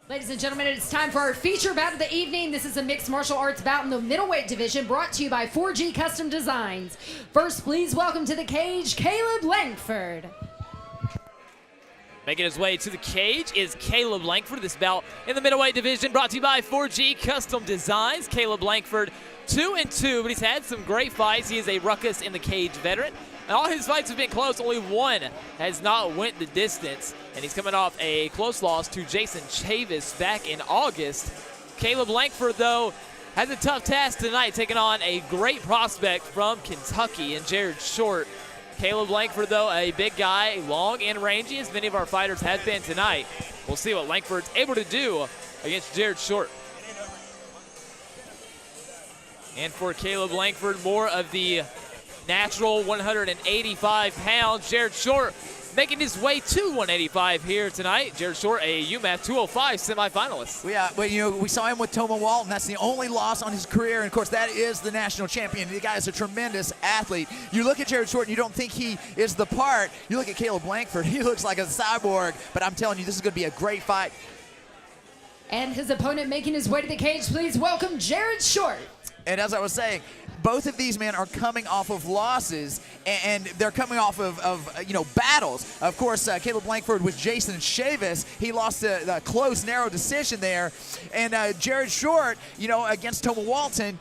Ladies and gentlemen, it's time for our feature bout of the evening. This is a mixed martial arts bout in the middleweight division brought to you by 4G Custom Designs. First, please welcome to the cage, Caleb Lankford. Making his way to the cage is Caleb Lankford. This bout in the middleweight division brought to you by 4G Custom Designs. Caleb Lankford, 2-2, but he's had some great fights. He is a ruckus in the cage veteran. And all his fights have been close. Only one has not went the distance. And he's coming off a close loss to Jason Chavis back in August. Caleb Lankford, though, has a tough task tonight, taking on a great prospect from Kentucky and Jared Short. Caleb Lankford, though, a big guy, long and rangy, as many of our fighters have been tonight. We'll see what Lankford's able to do against Jared Short. And for Caleb Lankford, more of the natural 185 pounds. Jared Short making his way to 185 here tonight. Jared Short, a UMass 205 semifinalist. Yeah, well, you know, we saw him with Toma Walton. That's the only loss on his career, and of course, that is the national champion. The guy is a tremendous athlete. You look at Jared Short, and you don't think he is the part. You look at Caleb Lankford, he looks like a cyborg. But I'm telling you, this is going to be a great fight. And his opponent making his way to the cage, please welcome Jared Short. And as I was saying, both of these men are coming off of losses, and they're coming off of battles. Of course, Caleb Lankford with Jason Chavis, he lost a close, narrow decision there. And Jared Short, against Toma Walton.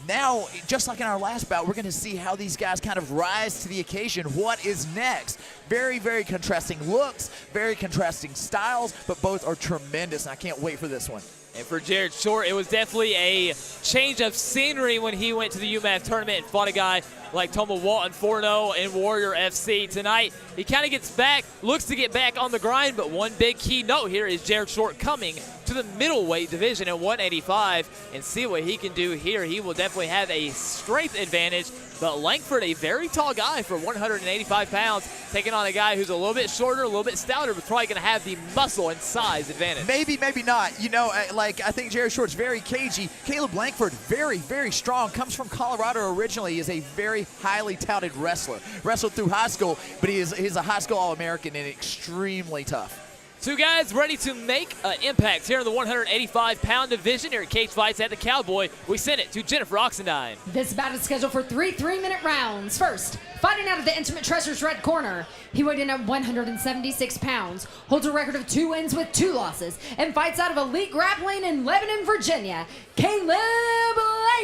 Now, just like in our last bout, we're going to see how these guys kind of rise to the occasion. What is next? Very, very contrasting looks, very contrasting styles, but both are tremendous, and I can't wait for this one. And for Jared Short, it was definitely a change of scenery when he went to the UMass tournament and fought a guy like Toma Walton, 4-0 in Warrior FC. Tonight, he kind of gets back, looks to get back on the grind, but one big key note here is Jared Short coming to the middleweight division at 185 and see what he can do here. He will definitely have a strength advantage, but Lankford, a very tall guy for 185 pounds, taking on a guy who's a little bit shorter, a little bit stouter, but probably going to have the muscle and size advantage. Maybe, maybe not. I think Jared Short's very cagey. Caleb Lankford, very, very strong. Comes from Colorado originally. He is a very highly touted wrestler. Wrestled through high school, but he's a high school All-American and extremely tough. Two guys ready to make an impact here in the 185-pound division here at Cage Fights at the Cowboy. We send it to Jennifer Oxendine. This bout is scheduled for three 3-minute rounds. First, fighting out of the Intimate Treasures red corner, he weighed in at 176 pounds, holds a record of 2 wins with 2 losses, and fights out of Elite Grappling in Lebanon, Virginia, Caleb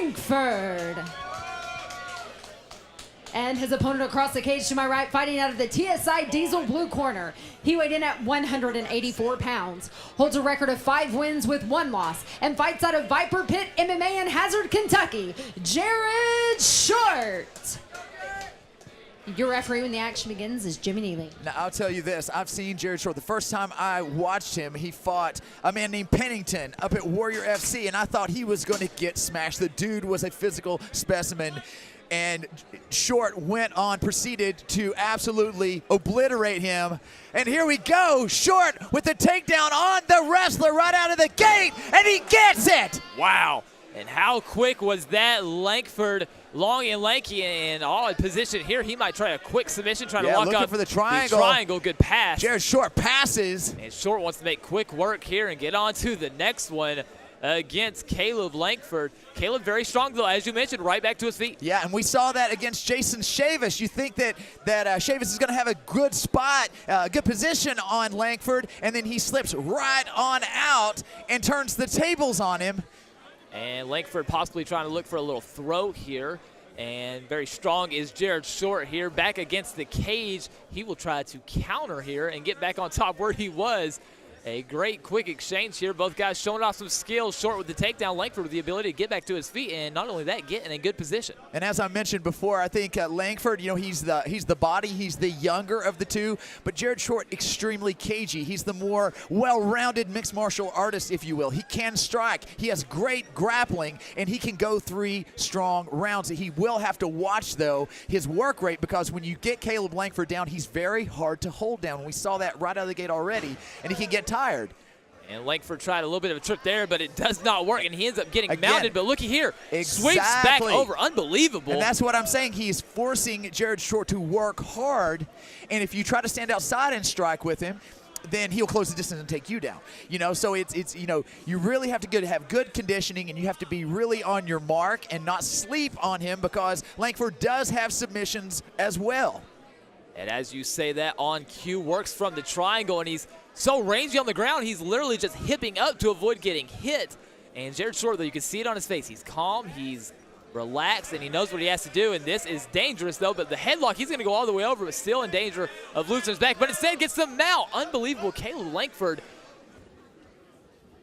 Lankford. And his opponent across the cage to my right, fighting out of the TSI Diesel blue corner. He weighed in at 184 pounds, holds a record of 5 wins with 1 loss, and fights out of Viper Pit MMA in Hazard, Kentucky, Jared Short. Your referee when the action begins is Jimmy Neely. Now, I'll tell you this. I've seen Jared Short. The first time I watched him, he fought a man named Pennington up at Warrior FC, and I thought he was going to get smashed. The dude was a physical specimen. And Short proceeded to absolutely obliterate him. And here we go, Short with the takedown on the wrestler right out of the gate, and he gets it! Wow, and how quick was that? Lankford, long and lanky and all in position here. He might try a quick submission, trying to lock up for the triangle. Good pass. Jared Short passes. And Short wants to make quick work here and get on to the next one against Caleb Lankford. Caleb very strong, though, as you mentioned, right back to his feet. Yeah, and we saw that against Jason Chavis. You think that Chavis is going to have a good spot, good position on Lankford, and then he slips right on out and turns the tables on him. And Lankford possibly trying to look for a little throw here. And very strong is Jared Short here. Back against the cage. He will try to counter here and get back on top where he was. A great quick exchange here. Both guys showing off some skills. Short with the takedown, Lankford with the ability to get back to his feet, and not only that, get in a good position. And as I mentioned before, I think Lankford, he's the body, he's the younger of the two, but Jared Short, extremely cagey. He's the more well-rounded mixed martial artist, if you will. He can strike. He has great grappling, and he can go 3 strong rounds. He will have to watch, though, his work rate, because when you get Caleb Lankford down, he's very hard to hold down. We saw that right out of the gate already, and he can get tired. And Lankford tried a little bit of a trick there, but it does not work, and he ends up getting mounted. But looky here, sweeps back over, unbelievable. And that's what I'm saying. He's forcing Jared Short to work hard, and if you try to stand outside and strike with him, then he'll close the distance and take you down. You know, so it's you know, you really have to have good conditioning, and you have to be really on your mark and not sleep on him, because Lankford does have submissions as well. And as you say that, on cue, works from the triangle, and he's so rangy on the ground, he's literally just hipping up to avoid getting hit. And Jared Short, though, you can see it on his face. He's calm, he's relaxed, and he knows what he has to do, and this is dangerous, though. But the headlock, he's going to go all the way over, but still in danger of losing his back. But instead gets the mount. Unbelievable. Caleb Lankford,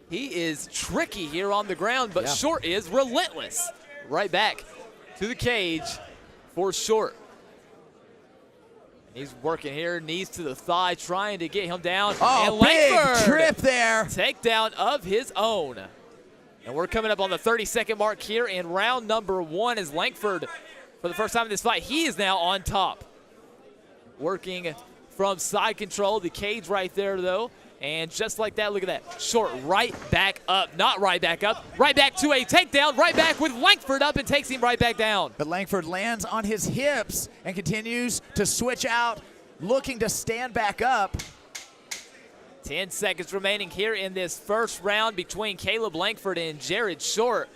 he is tricky here on the ground, but Short is relentless. Right back to the cage for Short. He's working here, knees to the thigh, trying to get him down. Oh, and Lankford, big trip there. Takedown of his own. And we're coming up on the 30-second mark here in round number 1 as Lankford, for the first time in this fight, he is now on top. Working from side control, the cage right there, though. And just like that, look at that. Short right back up. Not right back up. Right back to a takedown. Right back with Lankford up and takes him right back down. But Lankford lands on his hips and continues to switch out, looking to stand back up. 10 seconds remaining here in this first round between Caleb Lankford and Jared Short.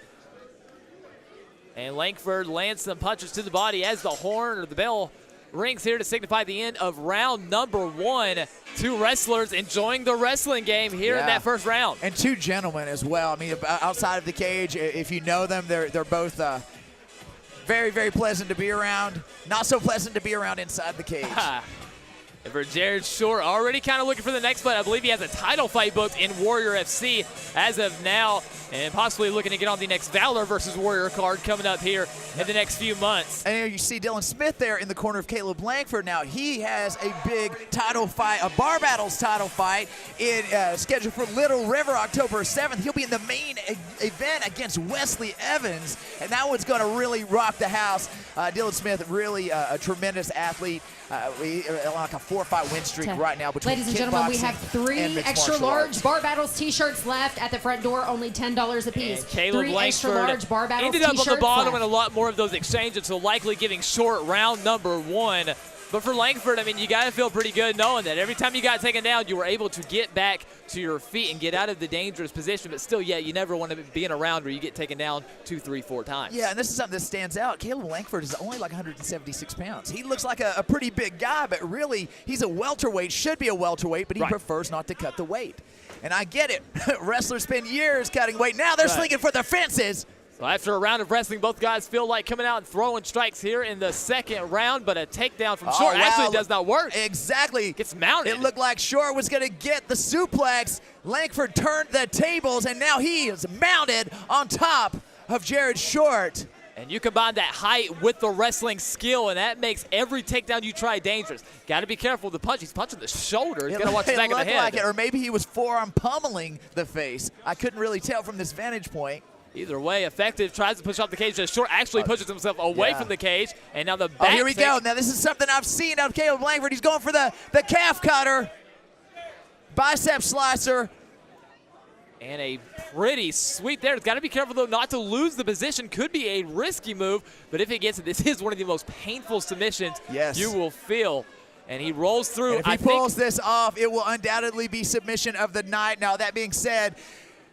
And Lankford lands some punches to the body as the horn or the bell rings here to signify the end of round number 1. Two wrestlers enjoying the wrestling game here in that first round. And two gentlemen as well. I mean, outside of the cage, if you know them, they're both very, very pleasant to be around. Not so pleasant to be around inside the cage. And for Jared Short, already kind of looking for the next fight. I believe he has a title fight booked in Warrior FC as of now, and possibly looking to get on the next Valor versus Warrior card coming up here in the next few months. And here you see Dylan Smith there in the corner of Caleb Lankford. Now he has a big title fight, a bar battles title fight, scheduled for Little River October 7th. He'll be in the main event against Wesley Evans, and that one's going to really rock the house. Dylan Smith, really a tremendous athlete. Like a 4-5 win streak right now between Ladies and gentlemen, we have 3 extra large bar battles t-shirts left at the front door, only $10 a piece. And Caleb 3 extra Lankford large bar battles ended up on the bottom left. and a lot more of those exchanges, so likely giving Short round number 1. But for Lankford, I mean, you got to feel pretty good knowing that every time you got taken down, you were able to get back to your feet and get out of the dangerous position. But still, you never want to be in a round where you get taken down 2, 3, 4 times. Yeah, and this is something that stands out. Caleb Lankford is only like 176 pounds. He looks like a pretty big guy, but really, he's a welterweight, should be a welterweight, but he prefers not to cut the weight. And I get it. Wrestlers spend years cutting weight. Now they're slinging for the fences. So after a round of wrestling, both guys feel like coming out and throwing strikes here in the second round, but a takedown from Short actually does not work. Exactly. Gets mounted. It looked like Short was going to get the suplex. Lankford turned the tables, and now he is mounted on top of Jared Short. And you combine that height with the wrestling skill, and that makes every takedown you try dangerous. Got to be careful with the punch. He's punching the shoulder. He's got to watch the back of the head. Like it, or maybe he was forearm pummeling the face. I couldn't really tell from this vantage point. Either way, effective. Tries to push off the cage. Just Short actually pushes himself away from the cage. And now the back. Oh, here we go. Now this is something I've seen out of Caleb Lankford. He's going for the calf cutter. Bicep slicer. And a pretty sweep there. It's got to be careful, though, not to lose the position. Could be a risky move. But if he gets it, this is one of the most painful submissions you will feel. And he rolls through. And if he pulls this off, it will undoubtedly be submission of the night. Now, that being said,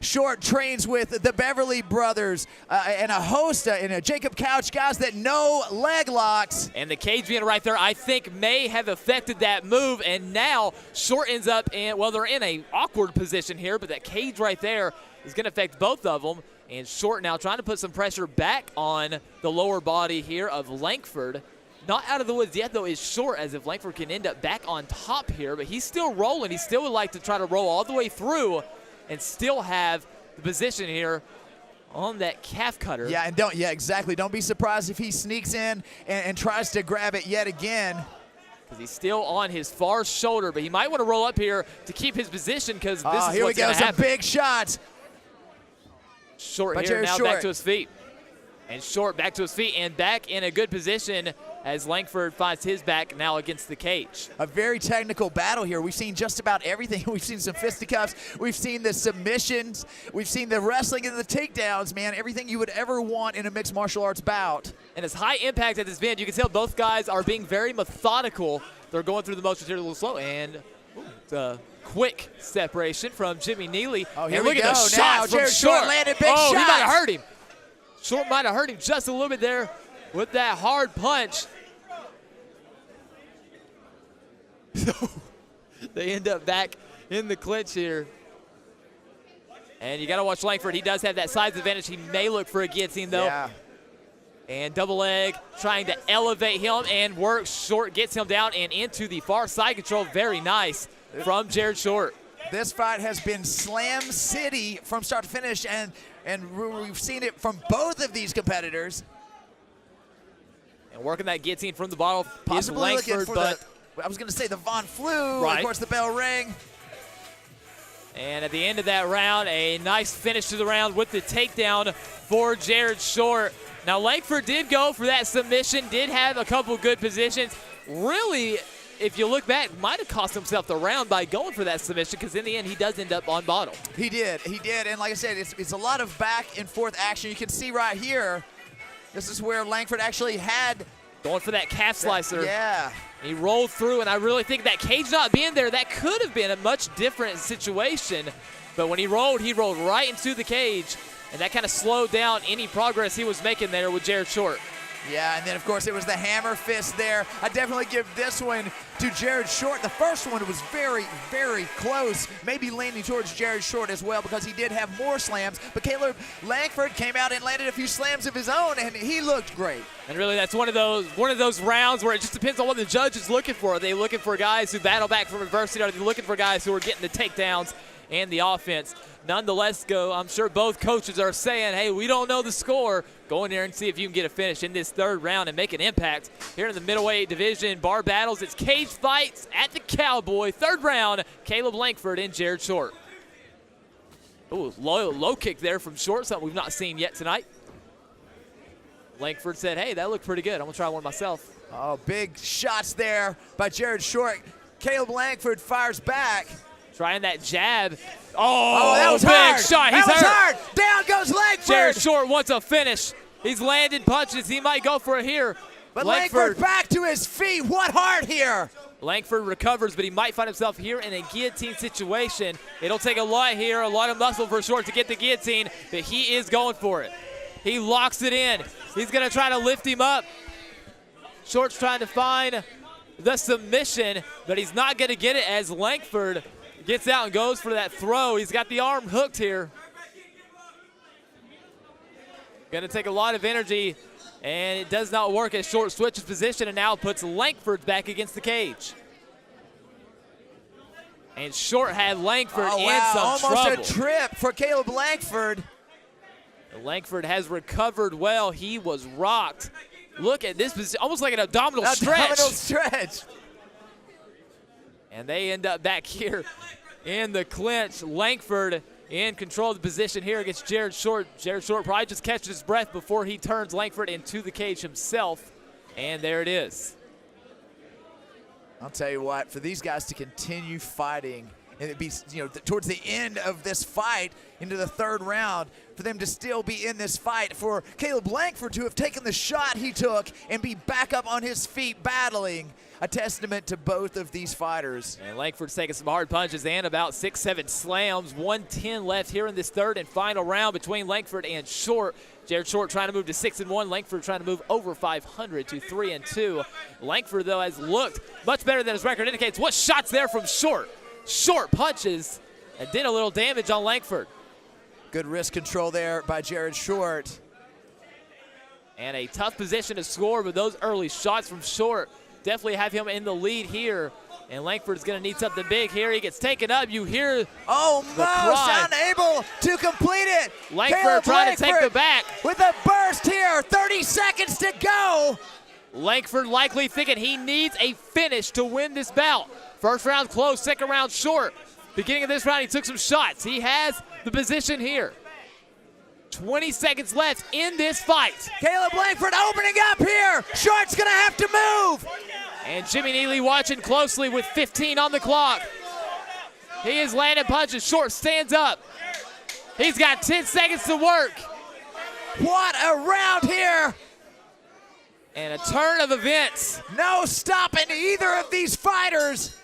Short trains with the Beverly brothers and a host and Jacob Couch, guys that know leg locks. And the cage being right there, I think, may have affected that move. And now Short ends up in, well, they're in an awkward position here, but that cage right there is going to affect both of them. And Short now trying to put some pressure back on the lower body here of Lankford. Not out of the woods yet, though, is Short, as if Lankford can end up back on top here. But he's still rolling. He still would like to try to roll all the way through and still have the position here on that calf cutter. Yeah, and exactly. Don't be surprised if he sneaks in and tries to grab it yet again. Because he's still on his far shoulder, but he might want to roll up here to keep his position because this is what's going to happen. Some big shots. Short here now back to his feet. And Short back to his feet and back in a good position as Lankford finds his back now against the cage. A very technical battle here. We've seen just about everything. We've seen some fisticuffs. We've seen the submissions. We've seen the wrestling and the takedowns, man. Everything you would ever want in a mixed martial arts bout. And as high impact as it's been, you can tell both guys are being very methodical. They're going through the motions here a little slow. And quick separation from Jimmy Neely. Oh, here and we look go. at the Now shots from Jared Short. Short landed big oh, shots. He might have hurt him. Short might have hurt him just a little bit there with that hard punch. So they end up back in the clinch here. And you got to watch Lankford. He does have that size advantage. He may look for a guillotine, though. Yeah. And double leg trying to elevate him and work. Short gets him down and into the far side control. Very nice from Jared Short. This fight has been Slam City from start to finish, and we've seen it from both of these competitors. And working that guillotine from the bottom Possibly is looking Lankford, for but I was going to say the Von Flew. Right. Of course, the bell rang. and at the end of that round, a nice finish to the round with the takedown for Jared Short. Now, Lankford did go for that submission, did have a couple good positions. Really, if you look back, might have cost himself the round by going for that submission, because in the end, he does end up on bottom. He did. And like I said, it's a lot of back and forth action. You can see right here, this is where Lankford actually had. Going for that calf slicer. Yeah. He rolled through, and I really think that cage not being there, that could have been a much different situation. But when he rolled right into the cage, and that kind of slowed down any progress he was making there with Jared Short. Yeah, and then, of course, it was the hammer fist there. I definitely give this one to Jared Short. The first one was very, very close, maybe leaning towards Jared Short as well, because he did have more slams. But Caleb Lankford came out and landed a few slams of his own, and he looked great. And really, that's one of those rounds where it just depends on what the judge is looking for. Are they looking for guys who battle back from adversity? Are they looking for guys who are getting the takedowns and the offense? Nonetheless, I'm sure both coaches are saying, hey, we don't know the score. Go in there and see if you can get a finish in this third round and make an impact. Here in the middleweight division, bar battles, it's cage fights at the Cowboy. Third round, Caleb Lankford and Jared Short. Ooh, low kick there from Short, something we've not seen yet tonight. Lankford said, hey, that looked pretty good. I'm going to try one myself. Oh, big shots there by Jared Short. Caleb Lankford fires back. Trying that jab. Oh, that was big hard. shot. That He's was hurt. hard. Down goes Lankford. Jared Short wants a finish. He's landing punches. He might go for it here. But Lankford back to his feet. What heart here. Lankford recovers, but he might find himself here in a guillotine situation. It'll take a lot here, a lot of muscle for Short to get the guillotine, but he is going for it. He locks it in. He's going to try to lift him up. Short's trying to find the submission, but he's not going to get it as Lankford gets out and goes for that throw. He's got the arm hooked here. Going to take a lot of energy, and it does not work as Short switches position and now puts Lankford back against the cage. And Short had Lankford in some trouble. Almost a trip for Caleb Lankford. Lankford has recovered well. He was rocked. Look at this position, almost like an abdominal stretch. Abdominal stretch. And they end up back here in the clinch. Lankford in control of the position here against Jared Short. Jared Short probably just catches his breath before he turns Lankford into the cage himself. And there it is. I'll tell you what, for these guys to continue fighting, and it be, towards the end of this fight, into the third round, for them to still be in this fight, for Caleb Lankford to have taken the shot he took and be back up on his feet battling, a testament to both of these fighters. And Lankford's taking some hard punches and about 6-7 slams. 1:10 left here in this third and final round between Lankford and Short. Jared Short trying to move to 6-1. Lankford trying to move over 500 to 3-2. Lankford, though, has looked much better than his record indicates. What shots there from Short? Short punches and did a little damage on Lankford. Good wrist control there by Jared Short. And a tough position to score, but those early shots from Short definitely have him in the lead here. And Lankford's going to need something big here. He gets taken up. You hear almost unable to complete it. Lankford trying to take the back. With a burst here, 30 seconds to go. Lankford likely thinking he needs a finish to win this bout. First round close, second round short. Beginning of this round, he took some shots. He has the position here. 20 seconds left in this fight. Caleb Lankford opening up here. Short's gonna have to move. And Jimmy Neely watching closely with 15 on the clock. He is landing punches. Short stands up. He's got 10 seconds to work. What a round here. And a turn of events. No stopping either of these fighters.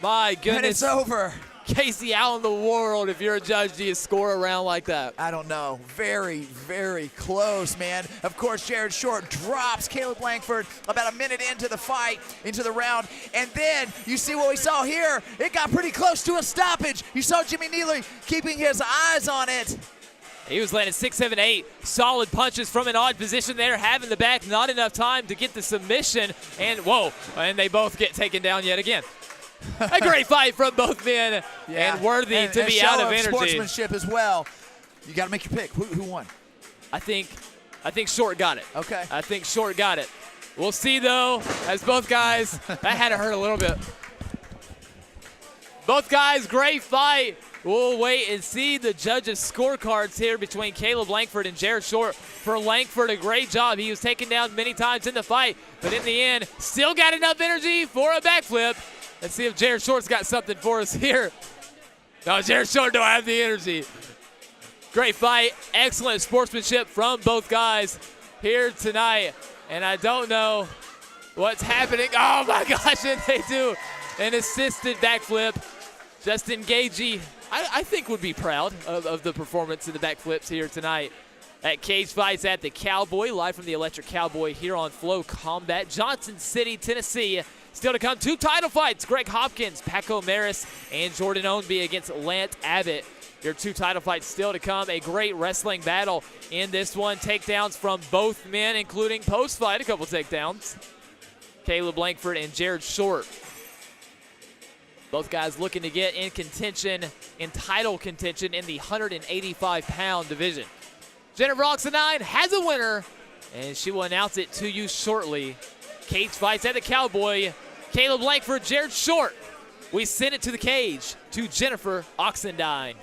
My goodness. And it's over. Casey, how in the world, if you're a judge, do you score a round like that? I don't know. Very, very close, man. Of course, Jared Short drops Caleb Lankford about a minute into the fight, into the round. And then you see what we saw here. It got pretty close to a stoppage. You saw Jimmy Neely keeping his eyes on it. He was landing 6, 7, 8 solid punches from an odd position there, having the back, not enough time to get the submission. And whoa, and they both get taken down yet again. A great fight from both men, and worthy to be out of energy. Sportsmanship as well. You got to make your pick. Who won? I think Short got it. Okay. I think Short got it. We'll see, though, as both guys, that had to hurt a little bit. Both guys, great fight. We'll wait and see the judges' scorecards here between Caleb Lankford and Jared Short. For Lankford, a great job. He was taken down many times in the fight, but in the end, still got enough energy for a backflip. Let's see if Jared Short's got something for us here. No, Jared Short don't have the energy. Great fight. Excellent sportsmanship from both guys here tonight. And I don't know what's happening. Oh, my gosh, and they do an assisted backflip. Justin Gagey, I think, would be proud of the performance in the backflips here tonight at Cage Fights at the Cowboy, live from the Electric Cowboy here on Flow Combat, Johnson City, Tennessee. Still to come, 2 title fights. Greg Hopkins, Paco Maris, and Jordan Ownby against Lant Abbott. Your 2 title fights still to come. A great wrestling battle in this one. Takedowns from both men, including post-fight, a couple takedowns. Caleb Lankford and Jared Short. Both guys looking to get in contention, in title contention in the 185-pound division. Jennifer Oxendine has a winner, and she will announce it to you shortly. Cage Fights at the Cowboy. Caleb Lankford, Jared Short. We send it to the cage to Jennifer Oxendine.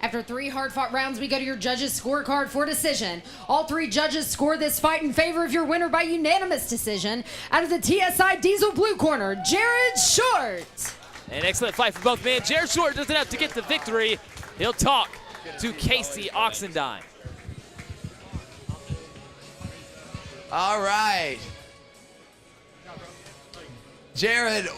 After 3 hard-fought rounds, we go to your judges' scorecard for decision. All 3 judges scored this fight in favor of your winner by unanimous decision. Out of the TSI Diesel blue corner, Jared Short. An excellent fight for both men. Jared Short does enough to get the victory. He'll talk to Casey Oxendine. All right. Jared,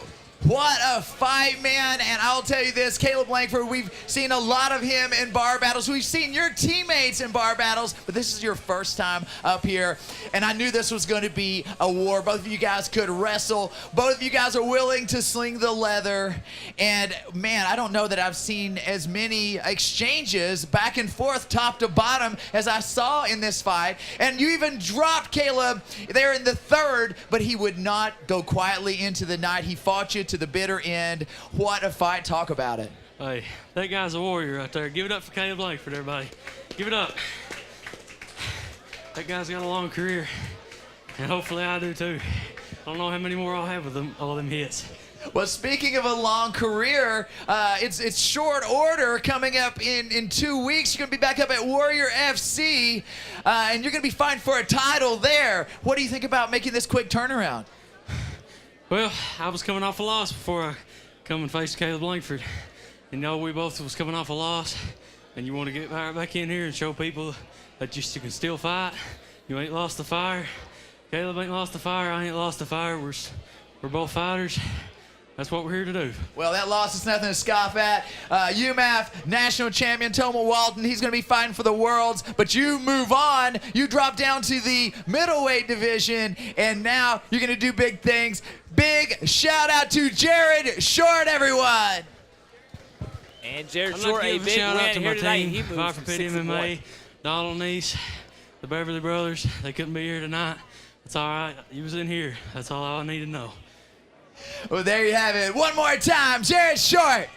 what a fight, man. And I'll tell you this, Caleb Lankford, we've seen a lot of him in bar battles. We've seen your teammates in bar battles, but this is your first time up here. And I knew this was going to be a war. Both of you guys could wrestle. Both of you guys are willing to sling the leather. And, man, I don't know that I've seen as many exchanges back and forth, top to bottom, as I saw in this fight. And you even dropped Caleb there in the 3rd, but he would not go quietly into the night. He fought you to the bitter end. What a fight. Talk about it. Hey, that guy's a warrior right there. Give it up for Caleb Lankford, everybody. Give it up. That guy's got a long career, and hopefully I do too. I don't know how many more I'll have with them, all them hits. Well, speaking of a long career, it's short order coming up in 2 weeks. You're going to be back up at Warrior FC, and you're going to be fighting for a title there. What do you think about making this quick turnaround? Well, I was coming off a loss before I come and faced Caleb Lankford. You know, we both was coming off a loss, and you want to get right back in here and show people that you can still fight. You ain't lost the fire. Caleb ain't lost the fire. I ain't lost the fire. We're both fighters. That's what we're here to do. Well, that loss is nothing to scoff at. UMAF national champion Toma Walton, he's going to be fighting for the Worlds, but you move on. You drop down to the middleweight division, and now you're going to do big things. Big shout out to Jared Short, everyone. And Jared Short, a big win here tonight. He moves from 6-1. Donald Neese, the Beverly Brothers, they couldn't be here tonight. It's all right. You was in here. That's all I need to know. Well, there you have it. One more time, Jared Short.